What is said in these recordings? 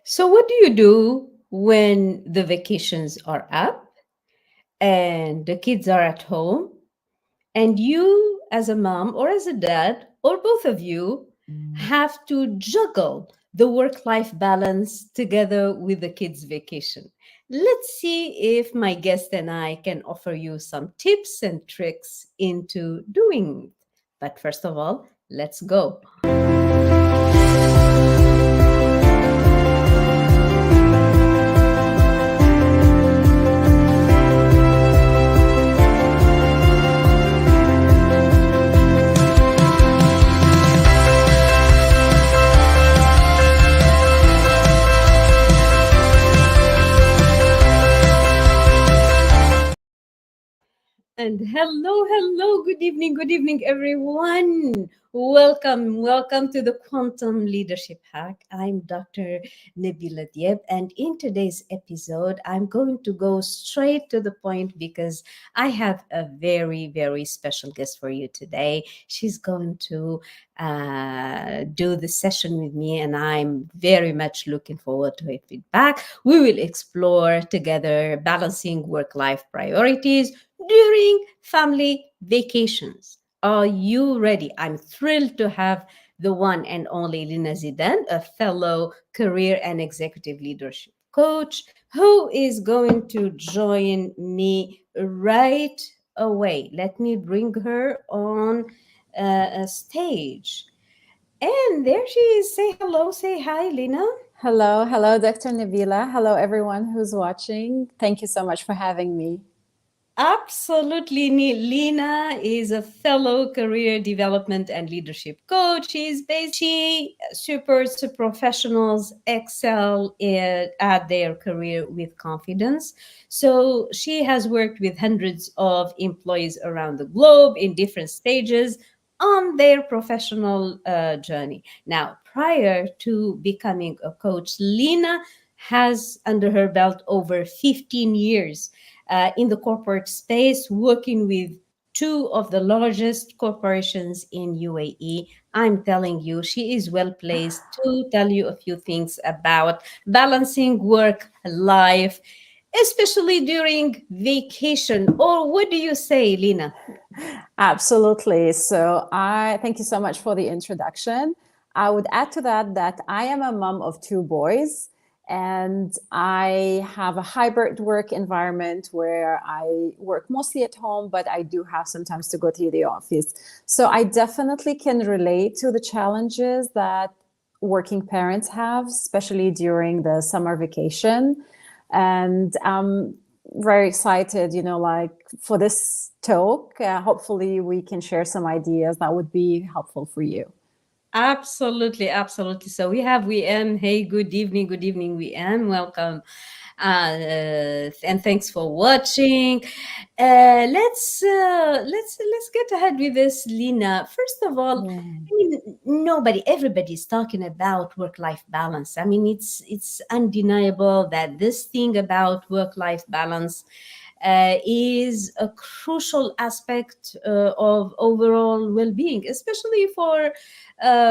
So, what do you do when the vacations are up and the kids are at home, and you, as a mom or as a dad, or both of you, have to juggle the work life balance together with the kids' vacation? Let's see if my guest and I can offer you some tips and tricks into doing it. But first of all, let's go. And good evening, everyone. Welcome to the Quantum Leadership Hack. I'm Dr. Nebila, and in today's episode, I'm going to go straight to the point because I have a very special guest for you today. She's going to do the session with me, and I'm very much looking forward to her feedback. We will explore together balancing work-life priorities during family vacations. Are you ready? I'm thrilled to have the one and only Lena Zidan, a fellow career and executive leadership coach, who is going to join me right away. Let me bring her on a stage. And there she is. Say hello, say hi, Lena. Hello, Dr. Nebila. Hello, everyone who's watching. Thank you so much for having me. Absolutely. Lena is a fellow career development and leadership coach. She supports professionals excel at their career with confidence. So she has worked with hundreds of employees around the globe in different stages on their professional journey. Now, prior to becoming a coach, Lena has under her belt over 15 years in the corporate space, working with two of the largest corporations in UAE. I'm telling you, she is well placed to tell you a few things about balancing work life, especially during vacation. Or what do you say, Lina? Absolutely. So I thank you so much for the introduction. I would add to that I am a mom of two boys, and I have a hybrid work environment where I work mostly at home, but I do have sometimes to go to the office. So I definitely can relate to the challenges that working parents have, especially during the summer vacation. And very excited, like for this talk. Hopefully, we can share some ideas that would be helpful for you. Absolutely. So we have WM. Hey, good evening, WM. Welcome, and thanks for watching. Let's get ahead with this, Lina. First of all, Yeah. I mean, everybody's talking about work-life balance. I mean, it's undeniable that this thing about work-life balance is a crucial aspect of overall well-being, especially for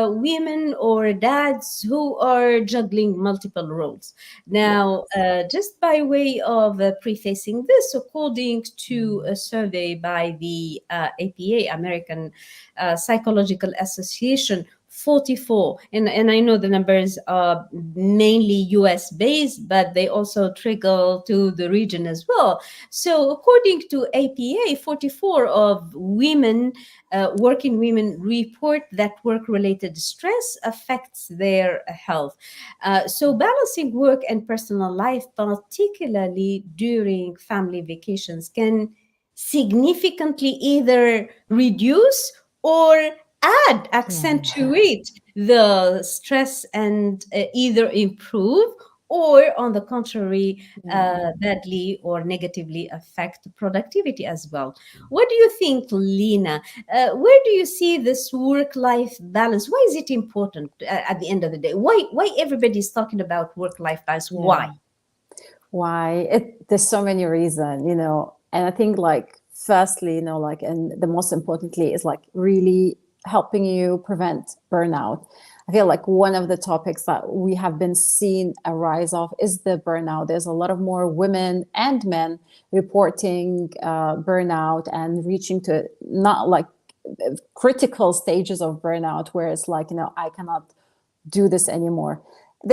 women or dads who are juggling multiple roles. Yeah. Now, just by way of prefacing this, according to a survey by the APA, American Psychological Association, 44, and I know the numbers are mainly US based, but they also trickle to the region as well. So, according to APA, 44 of working women report that work related stress affects their health. So, balancing work and personal life, particularly during family vacations, can significantly either reduce or Yeah. accentuate the stress and either improve or on the contrary Yeah. badly or negatively affect productivity as well. What do you think, Lena? Where do you see this work-life balance? Why is it important at the end of the day? Why everybody is talking about work-life balance? Why? Yeah. Why? There's so many reasons, and I think like firstly, and the most importantly is like really helping you prevent burnout. I feel like one of the topics that we have been seeing a rise of is the burnout. There's a lot of more women and men reporting burnout and reaching to not like critical stages of burnout where it's like, I cannot do this anymore.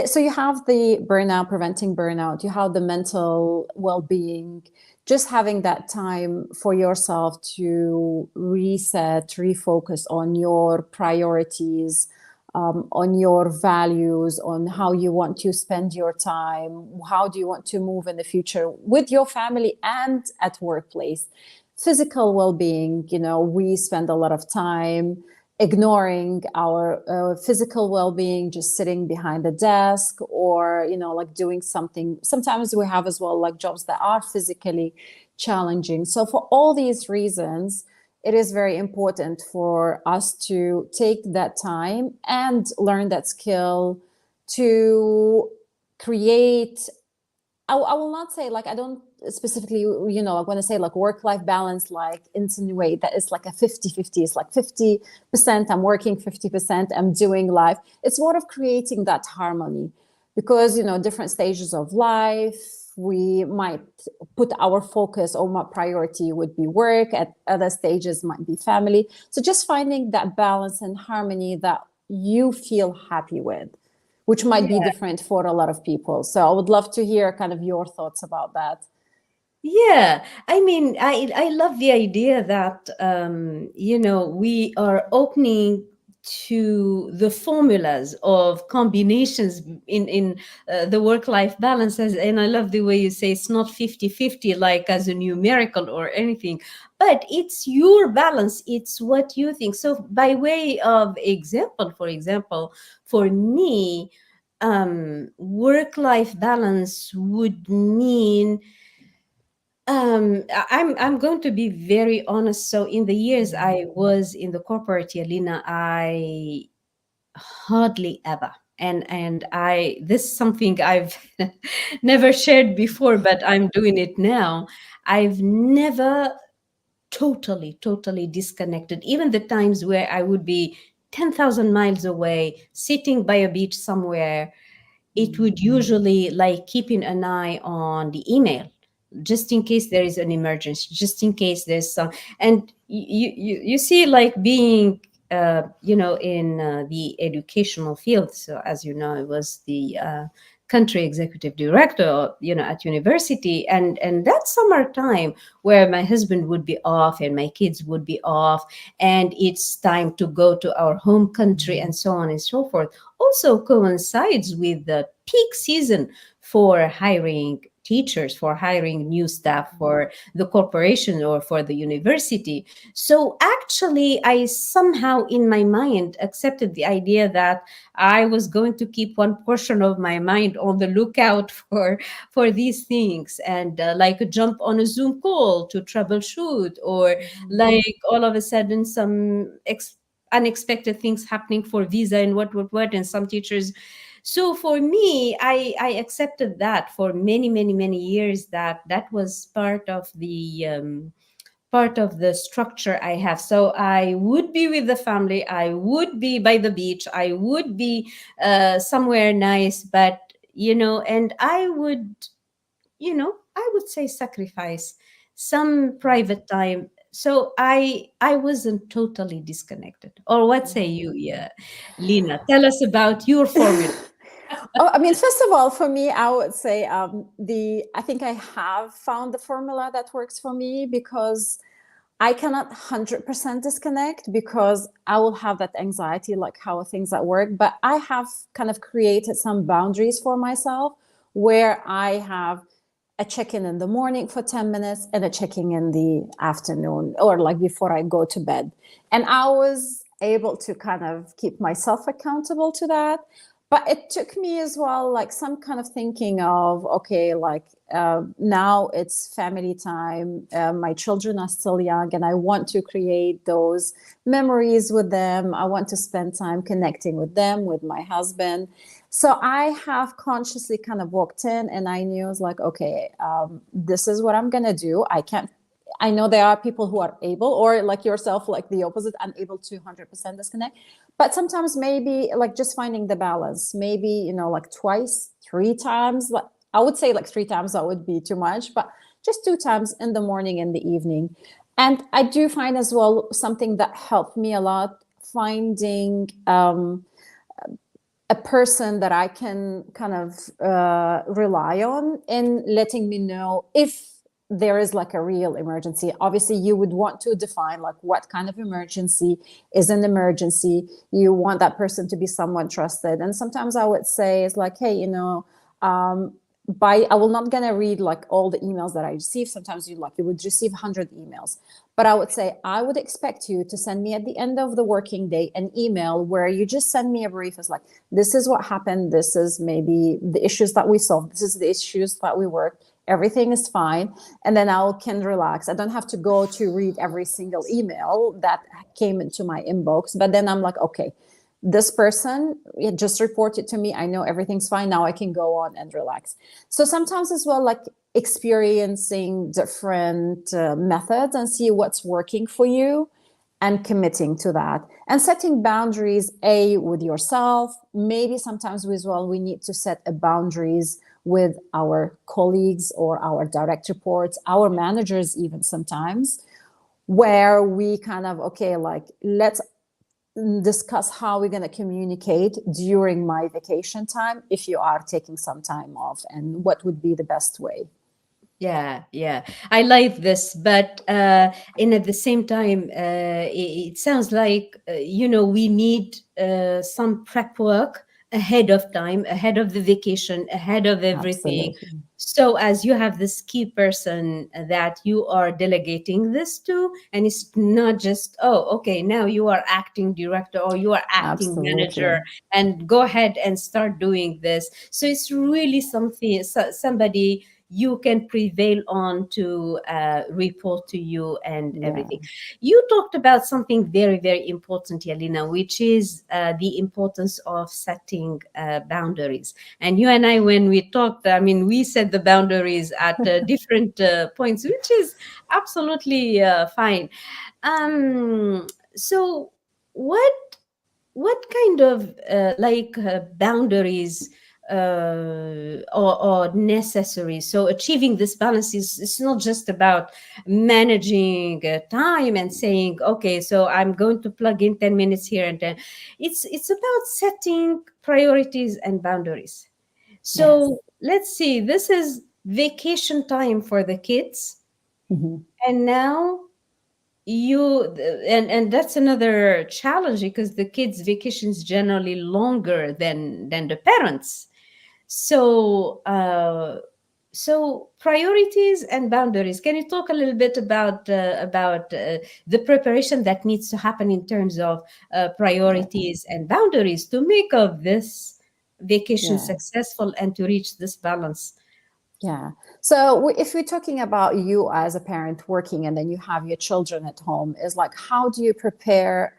So you have the burnout, preventing burnout, you have the mental well-being, just having that time for yourself to reset, refocus on your priorities, on your values, on how you want to spend your time, how do you want to move in the future with your family and at workplace. Physical well-being, we spend a lot of time ignoring our physical well-being, just sitting behind a desk or like doing something. Sometimes we have as well like jobs that are physically challenging. So for all these reasons, it is very important for us to take that time and learn that skill to create. I will not say, like, I don't specifically, like when I say like work-life balance, like insinuate that it's like a 50-50. It's like 50% I'm working, 50% I'm doing life. It's more of creating that harmony because, different stages of life, we might put our focus or my priority would be work, at other stages might be family. So just finding that balance and harmony that you feel happy with, which might be different for a lot of people. So I would love to hear kind of your thoughts about that. Yeah, I mean, I love the idea that we are opening to the formulas of combinations in the work-life balances, and I love the way you say it's not 50-50 like as a numerical or anything, but it's your balance, it's what you think. So by way of example, for example, for me, work-life balance would mean I'm going to be very honest. So in the years I was in the corporate, Yelena, I hardly ever, and I this is something I've never shared before, but I'm doing it now. I've never totally disconnected. Even the times where I would be 10,000 miles away, sitting by a beach somewhere, it would usually like keeping an eye on the email just in case there is an emergency, just in case there's some. And you see, like being in the educational field. So as you know, I was the country executive director, at university, and that summertime where my husband would be off and my kids would be off, and it's time to go to our home country and so on and so forth, also coincides with the peak season for hiring teachers, for hiring new staff for the corporation or for the university. So actually, I somehow in my mind accepted the idea that I was going to keep one portion of my mind on the lookout for these things, and like jump on a Zoom call to troubleshoot, or like all of a sudden some unexpected things happening for visa and what, and some teachers. So for me, I accepted that for many years, that was part of the structure I have. So I would be with the family, I would be by the beach, I would be somewhere nice, but and I would say sacrifice some private time. So I wasn't totally disconnected. Or what say you, yeah, Lena? Tell us about your formula. Oh, I mean, first of all, for me, I would say I think I have found the formula that works for me because I cannot 100% disconnect because I will have that anxiety, like how are things at work. But I have kind of created some boundaries for myself where I have a check-in in the morning for 10 minutes and a check-in in the afternoon or like before I go to bed. And I was able to kind of keep myself accountable to that. But it took me as well, like some kind of thinking of, okay, like now it's family time. My children are still young and I want to create those memories with them. I want to spend time connecting with them, with my husband. So I have consciously kind of walked in and I knew, I was like, okay, this is what I'm going to do. I can't I know there are people who are able, or like yourself, like the opposite, unable to 100% disconnect. But sometimes maybe like just finding the balance, maybe, like twice, 3 times. Like I would say like 3 times, that would be too much, but just 2 times in the morning and the evening. And I do find as well something that helped me a lot, finding a person that I can kind of rely on in letting me know if there is like a real emergency. Obviously, you would want to define like what kind of emergency is an emergency. You want that person to be someone trusted. And sometimes I would say it's like, hey, I will not gonna read like all the emails that I receive. Sometimes you would receive 100 emails, but I would say I would expect you to send me at the end of the working day an email where you just send me a brief. It's like, this is what happened, this is maybe the issues that we solved, this is the issues that we worked, everything is fine, and then I can relax. I don't have to go to read every single email that came into my inbox, but then I'm like, okay, this person just reported to me, I know everything's fine, now I can go on and relax. So sometimes as well, like experiencing different methods and see what's working for you and committing to that and setting boundaries with yourself. Maybe sometimes as well we need to set boundaries with our colleagues or our direct reports, our managers even sometimes, where we kind of, okay, like let's discuss how we're going to communicate during my vacation time if you are taking some time off, and what would be the best way. Yeah, I like this, but in at the same time, it sounds like we need some prep work ahead of time, ahead of the vacation, ahead of everything. Absolutely. So as you have this key person that you are delegating this to, and it's not just, oh, okay, now you are acting director or you are acting Absolutely. manager, and go ahead and start doing this. So it's really something, somebody you can prevail on to report to you and Yeah. everything. You talked about something very, very important, Yelena, which is the importance of setting boundaries. And you and I, when we talked, I mean, we set the boundaries at different points, which is absolutely fine. So, what kind of boundaries or necessary? So achieving this balance is, it's not just about managing time and saying, okay, so I'm going to plug in 10 minutes here and then. It's about setting priorities and boundaries. Yes. So let's see, this is vacation time for the kids, Mhm. and now you and that's another challenge because the kids vacations generally longer than the parents. So so priorities and boundaries, can you talk a little bit about the preparation that needs to happen in terms of Yeah. priorities and boundaries to make of this vacation Yeah. successful and to reach this balance? Yeah. So if we're talking about you as a parent working and then you have your children at home, is like, how do you prepare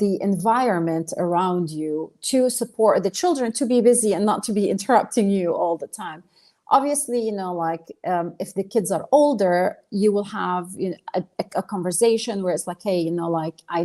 the environment around you to support the children to be busy and not to be interrupting you all the time? Obviously, if the kids are older, you will have a conversation where it's like, hey, like, I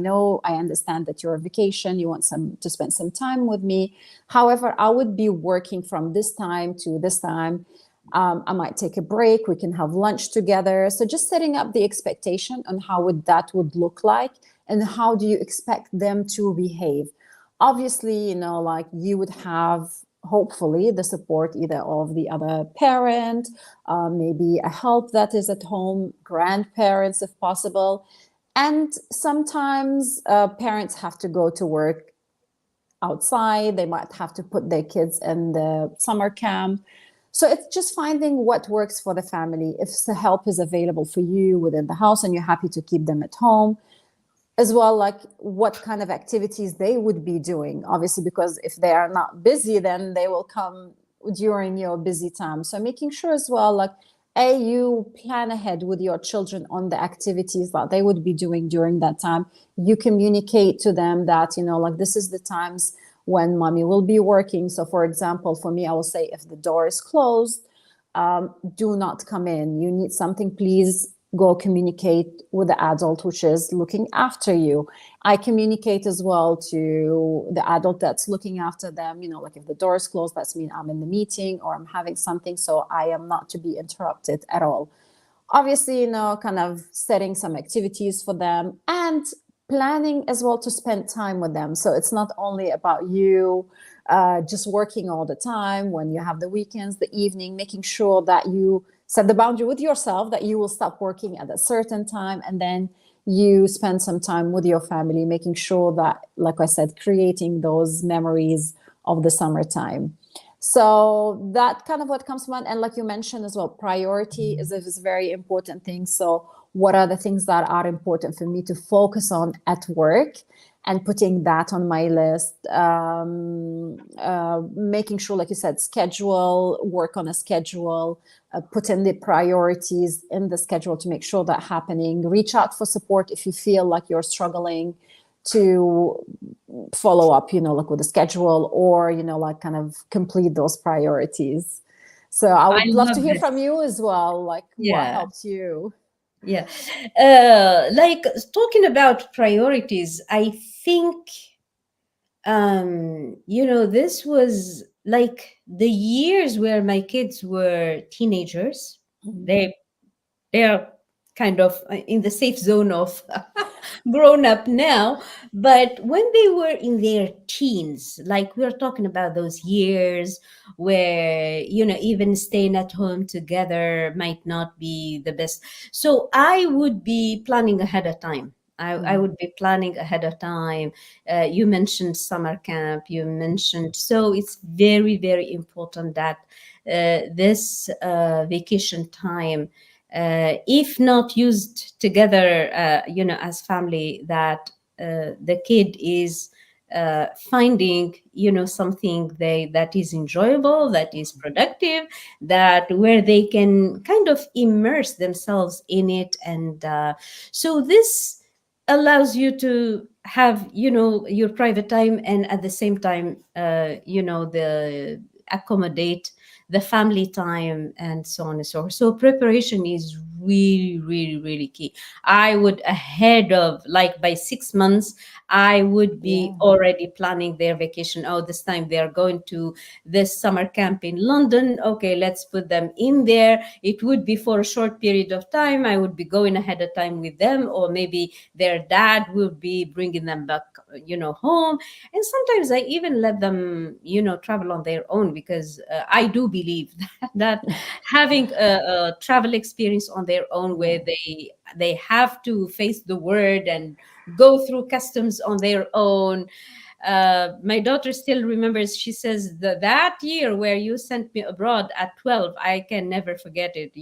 understand that you're on vacation, you want to spend some time with me. However, I would be working from this time to this time. I might take a break. We can have lunch together. So just setting up the expectation on how that would look like, and how do you expect them to behave. Obviously, like you would have hopefully the support either of the other parent, maybe a help that is at home, grandparents if possible. And sometimes parents have to go to work outside. They might have to put their kids in the summer camp. So it's just finding what works for the family. If the help is available for you within the house and you're happy to keep them at home, as well, like what kind of activities they would be doing. Obviously, because if they are not busy, then they will come during your busy time. So making sure as well, like, you plan ahead with your children on the activities that they would be doing during that time. You communicate to them that, like, this is the times when mommy will be working. So for example, for me, I will say, if the door is closed, do not come in. You need something, please go communicate with the adult, which is looking after you. I communicate as well to the adult that's looking after them. Like if the door is closed, that's mean I'm in the meeting or I'm having something, so I am not to be interrupted at all. Obviously, kind of setting some activities for them and planning as well to spend time with them. So it's not only about you just working all the time. When you have the weekends, the evening, making sure that you set the boundary with yourself that you will stop working at a certain time, and then you spend some time with your family, making sure that, like I said, creating those memories of the summertime. So that kind of what comes to mind. And like you mentioned as well, priority is a very important thing. So what are the things that are important for me to focus on at work, and putting that on my list, making sure, like you said, schedule, work on a schedule, put in the priorities in the schedule to make sure that happening. Reach out for support if you feel like you're struggling to follow up, like with a schedule, or, like kind of complete those priorities. So I I would love love to hear from this. you as well, like what Yeah. helped you. Yeah. Like talking about priorities, I think, this was like the years where my kids were teenagers. Mhm. They are kind of in the safe zone of grown up now, but when they were in their teens, like we're talking about those years where even staying at home together might not be the best. So I would be planning ahead of time. I Mhm. would be planning ahead of time. You mentioned summer camp, you mentioned, so it's very, very important that this vacation time, if not used together, as family, that the kid is finding, something that is enjoyable, that is productive, that where they can kind of immerse themselves in it. And so this allows you to have, your private time, and at the same time, the accommodate the family time, and so on and so forth. So preparation is really, really, really key. I would, ahead of, like, by 6 months, I would be Yeah. already planning their vacation. Oh, this time they are going to this summer camp in London. Okay, let's put them in there. It would be for a short period of time. I would be going ahead of time with them, or maybe their dad would be bringing them back, home. And sometimes I even let them, travel on their own, because I do believe that having a travel experience on their own, Yeah. where they have to face the world and go through customs on their own. My daughter still remembers, she says, that year where you sent me abroad at 12, I can never forget it.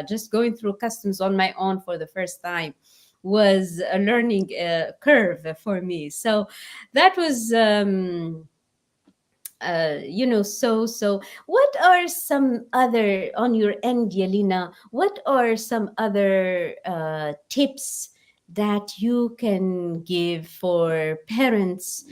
Just going through customs on my own for the first time was a learning curve for me. So that was, so what are some other, on your end, Yelena, what are some other tips that you can give for parents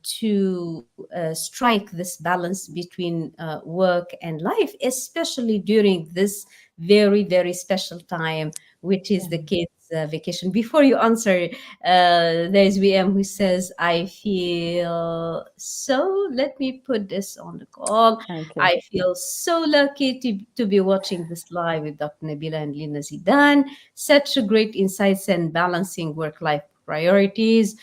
to strike this balance between work and life, especially during this very, very special time, which is the Yeah. kids vacation? Before you answer, there's VM who says, I feel so, let me put this on the call. Okay. I feel so lucky to be watching this live with Dr. Nebila and Lena Zidan. Such a great insights and balancing work life priorities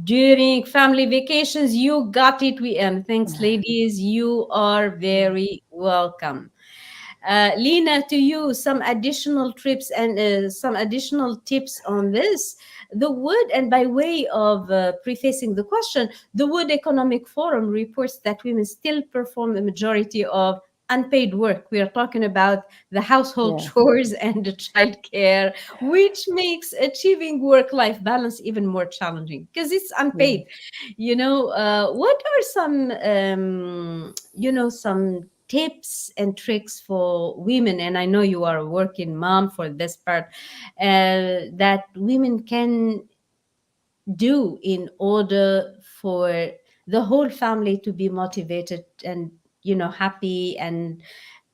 during family vacations. You got it, VM. Thanks, ladies. You are very welcome. Lena, to you, some additional trips and some additional tips on this. The Wood, and by way of prefacing the question, the Wood Economic Forum reports that women still perform a majority of unpaid work. We are talking about the household Yeah. chores and the child care, which makes achieving work-life balance even more challenging because it's Yeah. unpaid. What are some, some tips and tricks for women, and I know you are a working mom for this part, that women can do in order for the whole family to be motivated and happy, and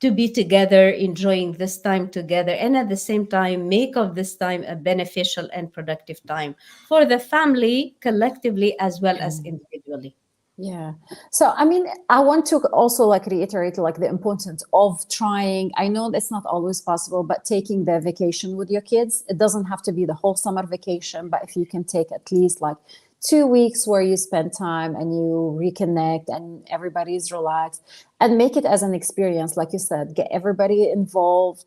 to be together, enjoying this time together, and at the same time, make of this time a beneficial and productive time for the family collectively as well as individually. Yeah. So, I mean, I want to also like reiterate like the importance of trying. I know that's not always possible, but taking the vacation with your kids, it doesn't have to be the whole summer vacation, but if you can take at least like 2 weeks where you spend time and you reconnect and everybody's relaxed and make it as an experience, like you said, get everybody involved,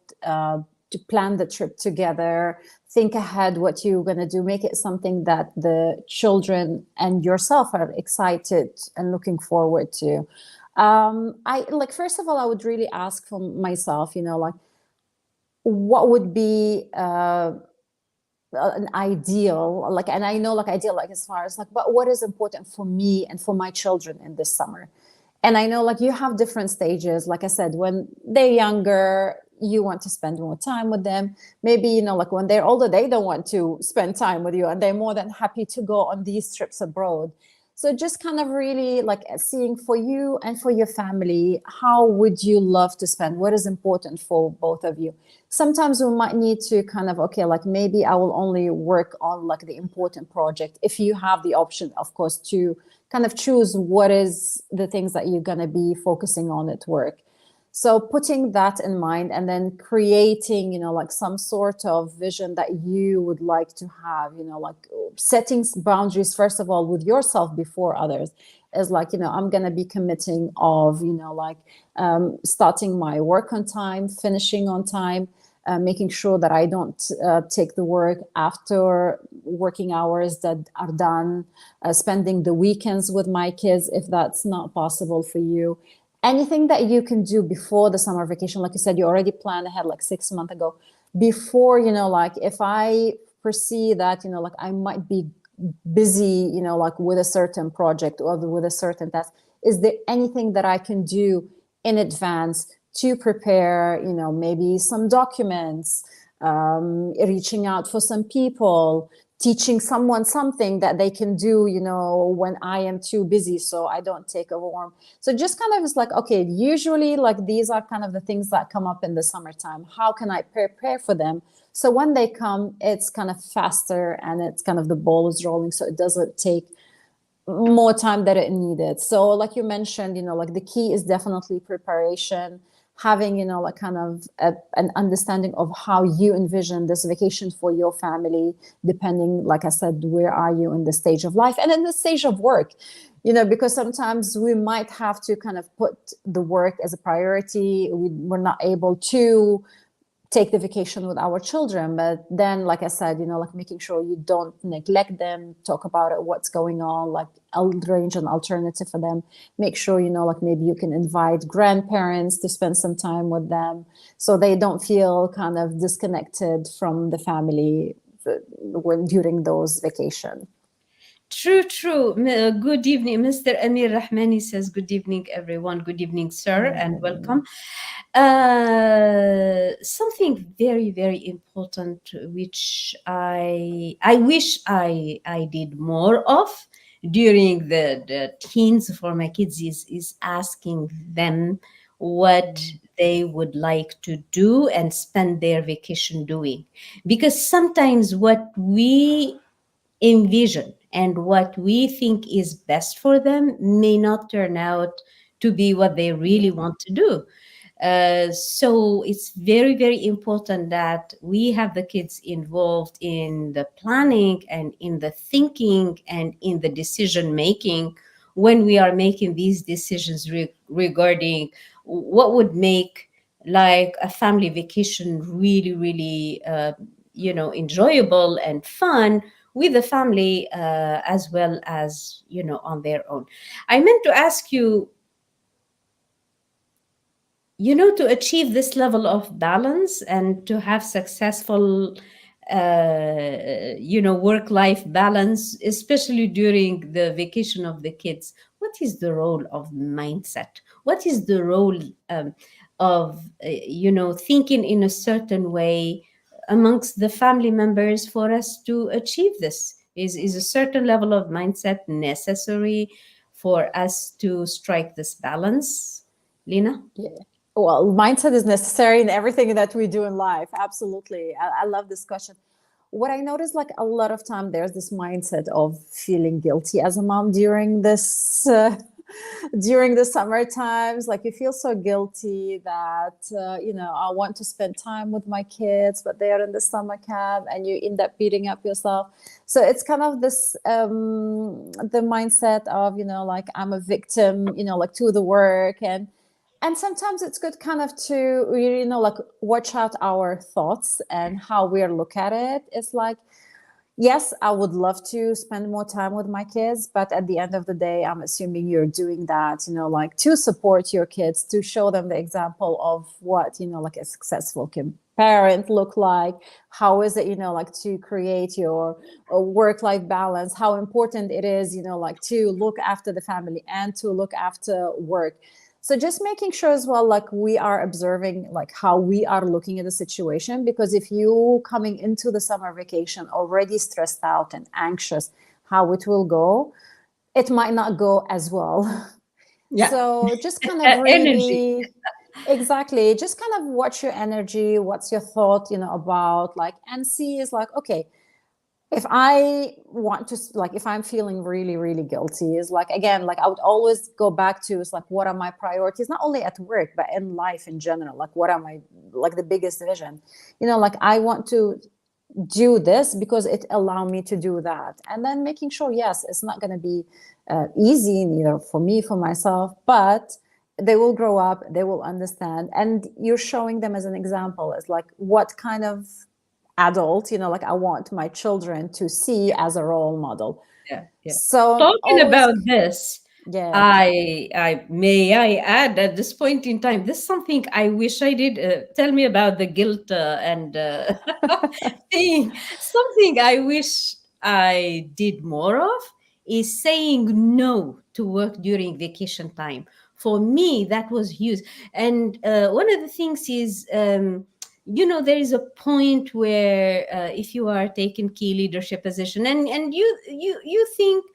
to plan the trip together, think ahead what you're going to do, make it something that the children and yourself are excited and looking forward to. I like, first of all, I would really ask for myself, like what would be an ideal, like, and I know like ideal, like as far as like, but what is important for me and for my children in this summer? And I know like you have different stages. Like I said, when they're younger, you want to spend more time with them. Maybe, like when they're older, they don't want to spend time with you and they're more than happy to go on these trips abroad. So just kind of really like seeing for you and for your family, how would you love to spend? What is important for both of you? Sometimes we might need to kind of, okay, like maybe I will only work on like the important project. If you have the option, of course, to kind of choose what is the things that you're going to be focusing on at work. So putting that in mind and then creating, like some sort of vision that you would like to have, like setting boundaries, first of all, with yourself before others is like, I'm going to be committing of, like starting my work on time, finishing on time, making sure that I don't take the work after working hours that are done, spending the weekends with my kids if that's not possible for you. Anything that you can do before the summer vacation, like you said, you already planned ahead like 6 months ago, before, like if I foresee that, like I might be busy, like with a certain project or with a certain task, is there anything that I can do in advance to prepare, maybe some documents, reaching out for some people, teaching someone something that they can do, when I am too busy so I don't take overwhelm. So just kind of is like, okay, usually like these are kind of the things that come up in the summertime. How can I prepare for them? So when they come, it's kind of faster and it's kind of the ball is rolling. So it doesn't take more time than it needed. So like you mentioned, like the key is definitely preparation, having, like kind of an understanding of how you envision this vacation for your family, depending, like I said, where are you in the stage of life and in the stage of work, because sometimes we might have to kind of put the work as a priority. We're not able to take the vacation with our children, but then like I said, like making sure you don't neglect them, talk about it, what's going on, like arrange an alternative for them, make sure, like maybe you can invite grandparents to spend some time with them so they don't feel kind of disconnected from the family when during those vacation. True, true. Good evening. Mr. Amir Rahmani says, good evening, everyone. Good evening, sir, and welcome. Something very, very important, which I wish I did more of during the teens for my kids is asking them what they would like to do and spend their vacation doing. Because sometimes what we envision and what we think is best for them may not turn out to be what they really want to do. So it's very, very important that we have the kids involved in the planning and in the thinking and in the decision making when we are making these decisions regarding what would make like a family vacation really, really, enjoyable and fun with the family as well as on their own. I meant to ask you, to achieve this level of balance and to have successful work life balance, especially during the vacation of the kids, what is the role of mindset? What is the role of thinking in a certain way amongst the family members for us to achieve this? Is a certain level of mindset necessary for us to strike this balance, Lena? Yeah. Well, mindset is necessary in everything that we do in life. Absolutely. I love this question. What I notice, like a lot of time, there's this mindset of feeling guilty as a mom during this during the summer times. Like you feel so guilty that I want to spend time with my kids, but they are in the summer camp, and you end up beating up yourself. So it's kind of this the mindset of like I'm a victim, like to the work. And sometimes it's good kind of to really like watch out our thoughts and how we look at it. It's like, yes, I would love to spend more time with my kids, but at the end of the day, I'm assuming you're doing that, like to support your kids, to show them the example of what, like a successful parent look like. How is it, like to create your work-life balance, how important it is, like to look after the family and to look after work. So just making sure as well, like we are observing like how we are looking at the situation, because if you coming into the summer vacation already stressed out and anxious how it will go, it might not go as well. Yeah. So just kind of Energy. really, exactly, just kind of watch your energy, what's your thought, about like, and see is like, okay, if I want to, like, if I'm feeling really, really guilty, is like, again, like I would always go back to is like, what are my priorities, not only at work, but in life in general? Like, what are my, like the biggest vision? Like I want to do this because it allow me to do that. And then making sure, yes, it's not going to be easy, neither for me, for myself, but they will grow up, they will understand. And you're showing them as an example, as like what kind of adult, like I want my children to see as a role model. Yeah, yeah. So Talking always, about this, yeah, I add at this point in time, this is something I wish I did. Tell me about the guilt and thing. Something I wish I did more of is saying no to work during vacation time. For me, that was huge. And one of the things is, there is a point where if you are taking key leadership position, and you think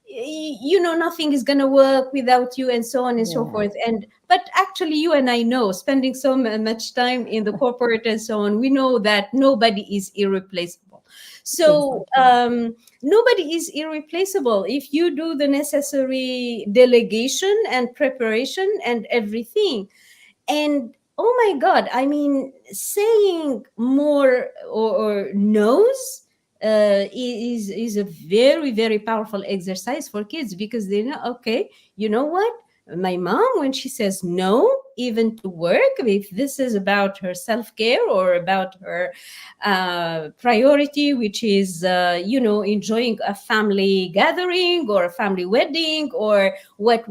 nothing is going to work without you, and so on and so yeah, forth. And but actually, you and I know, spending so much time in the corporate and so on, we know that nobody is irreplaceable. So exactly. nobody is irreplaceable if you do the necessary delegation and preparation and everything. And oh my God, I mean, saying more or no's is a very, very powerful exercise for kids, because they know, okay, you know what, my mom, when she says no even to work, if this is about her self-care or about her priority, which is enjoying a family gathering or a family wedding or what,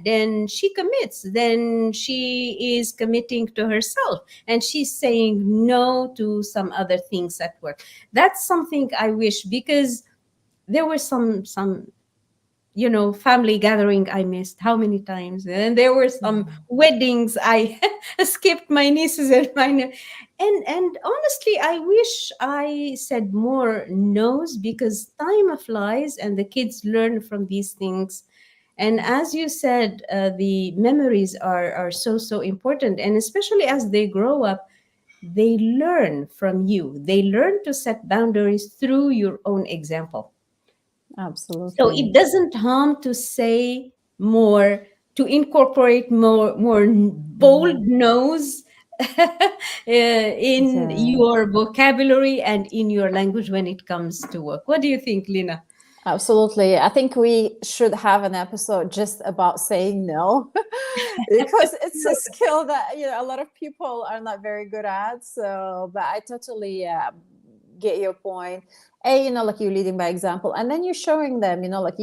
then she commits, then she is committing to herself, and she's saying no to some other things at work. That's something I wish, because there were some family gathering I missed how many times, and there were some Yeah, weddings I skipped, my nieces and and honestly, I wish I said more no's, because time flies and the kids learn from these things. And as you said, the memories are so important, and especially as they grow up, they learn from you, they learn to set boundaries through your own example. So it absolutely. doesn't harm to say more, to incorporate more bold Hmm. no's in Yeah, your vocabulary and in your language when it comes to work. What do you think, Lina? absolutely. I think we should have an episode just about saying no, because it's a skill that a lot of people are not very good at. So, but I totally get your point. Like you leading by example, and then you're showing them, like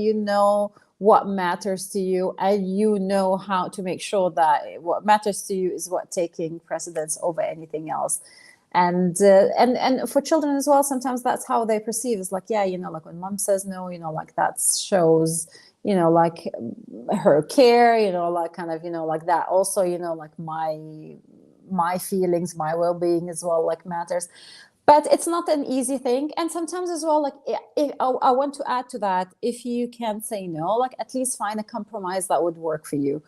what matters to you, and how to make sure that what matters to you is what taking precedence over anything else. And for children as well, sometimes that's how they perceive. It's like, yeah, like when mom says no, like that shows like her care, like kind of like that also, like my feelings, my well-being as well, like matters. But it's not an easy thing. And sometimes as well, like I want to add to that, if you can say no, like at least find a compromise that would work for you.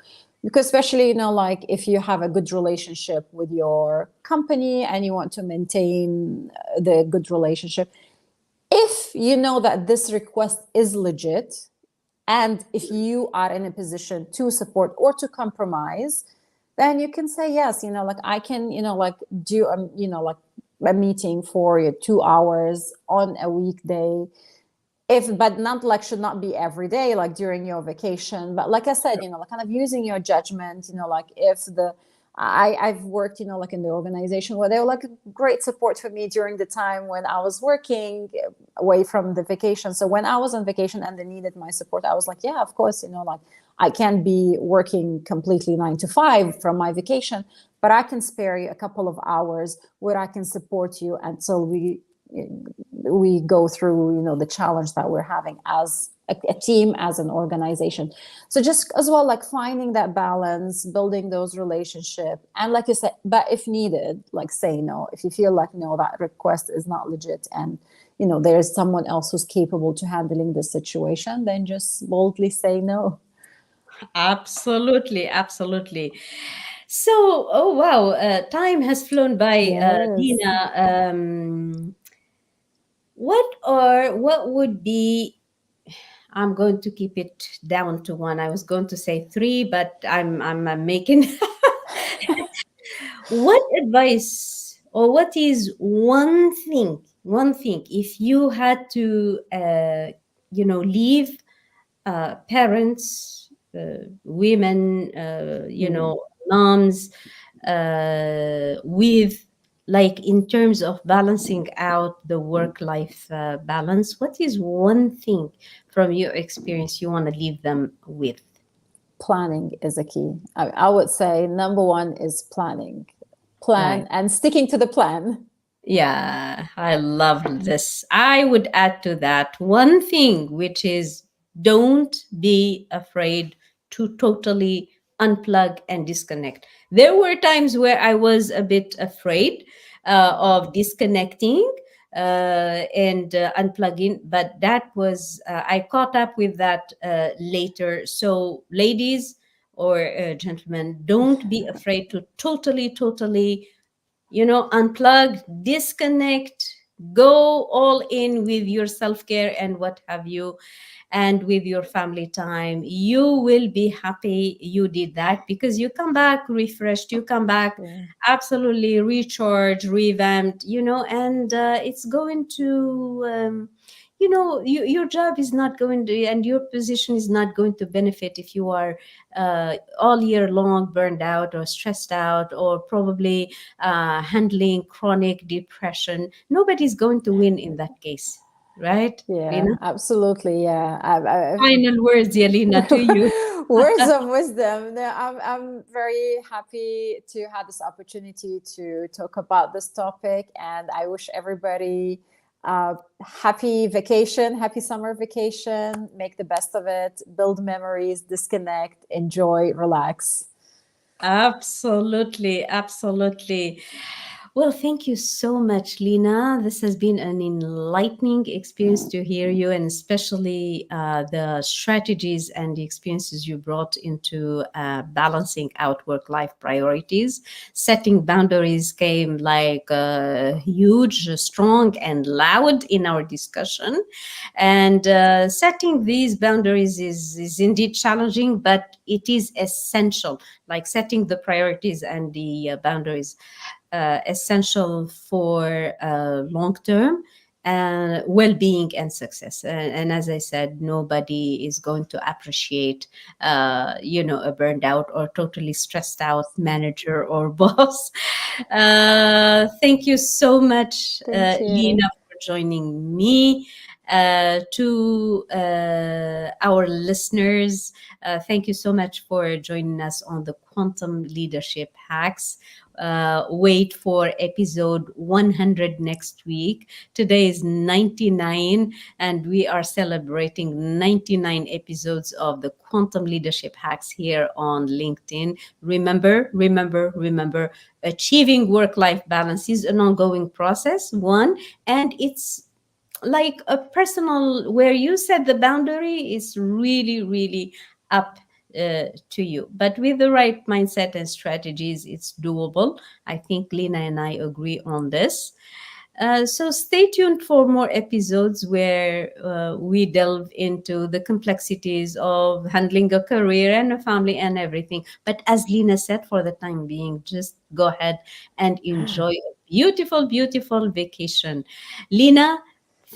because especially, like if you have a good relationship with your company and you want to maintain the good relationship, if you know that this request is legit, and if you are in a position to support or to compromise, then you can say yes, like I can, like do like a meeting for 2 hours on a weekday, if but not like should not be every day, like during your vacation, but like I said, like kind of using your judgment, like if I've worked, like in the organization where they were like great support for me during the time when I was working away from the vacation. So when I was on vacation and they needed my support, I was like, yeah, of course, like I can't be working completely 9 to 5 from my vacation, but I can spare you a couple of hours where I can support you until we go through the challenge that we're having as a team, as an organization. So just as well, like finding that balance, building those relationships, and like you said, but if needed, like say no. If you feel like no, that request is not legit, and there's someone else who's capable to handling this situation, then just boldly say no. Absolutely, absolutely. So, oh wow, time has flown by, Yes. Dina. What would be? I'm going to keep it down to one. I was going to say three, but I'm making. What advice, or what is one thing, if you had to, leave parents, women, Mm. moms, with, like, in terms of balancing out the work life balance, what is one thing from your experience you want to leave them with? Planning is a key. I would say number one is planning. Plan Right. and sticking to the plan. Yeah, I love this. I would add to that one thing, which is don't be afraid to totally unplug and disconnect. There were times where I was a bit afraid of disconnecting and unplugging, but that was, I caught up with that later. So, ladies or gentlemen, don't be afraid to totally unplug, disconnect, go all in with your self-care and what have you, and with your family time. You will be happy you did that, because you come back refreshed, you come back Yeah. absolutely recharged, revamped, and it's going to, your job is not going to, and your position is not going to benefit if you are all year long burned out or stressed out, or probably handling chronic depression. Nobody's going to win in that case, right, Yeah, Lena? absolutely. Yeah. Final words, Yelena, to you. Words of wisdom. No, I'm very happy to have this opportunity to talk about this topic, and I wish everybody happy vacation, happy summer vacation. Make the best of it, build memories, disconnect, enjoy, relax. Absolutely, absolutely. Well, thank you so much, Lena. This has been an enlightening experience to hear you, and especially the strategies and the experiences you brought into balancing out work life priorities. Setting boundaries came like huge, strong, and loud in our discussion. And setting these boundaries is indeed challenging, but it is essential, like setting the priorities and the boundaries, essential for long term well-being and success. And as I said, nobody is going to appreciate a burned out or totally stressed out manager or boss. Thank you so much, Thank Lena, you. for joining me. To our listeners, thank you so much for joining us on the Quantum Leadership Hacks. Wait for episode 100 next week. Today is 99, and we are celebrating 99 episodes of the Quantum Leadership Hacks here on LinkedIn. Remember, achieving work life balance is an ongoing process, one, and it's like a personal, where you set the boundary is really, really up to you. But with the right mindset and strategies, it's doable. I think Lena and I agree on this. So stay tuned for more episodes where we delve into the complexities of handling a career and a family and everything. But as Lena said, for the time being, just go ahead and enjoy a beautiful, beautiful vacation. Lena,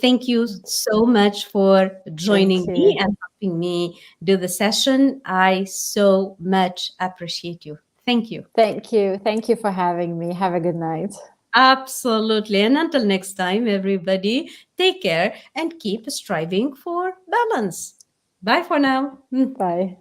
thank you so much for joining Thank me you. and helping me do the session. I so much appreciate you. Thank you. Thank you. Thank you for having me. Have a good night. Absolutely. And until next time, everybody, take care and keep striving for balance. Bye for now. Bye.